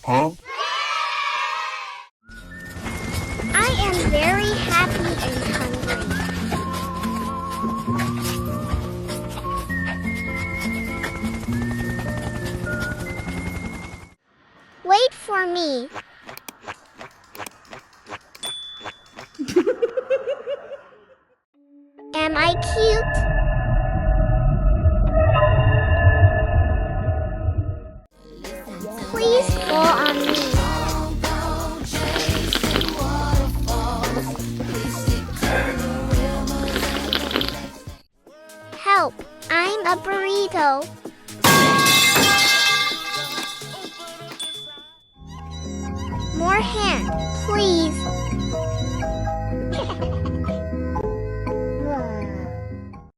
Huh? I am very happy and hungry. Wait for me. Am I cute? Please fall on me. Help! I'm a burrito. More hand, please.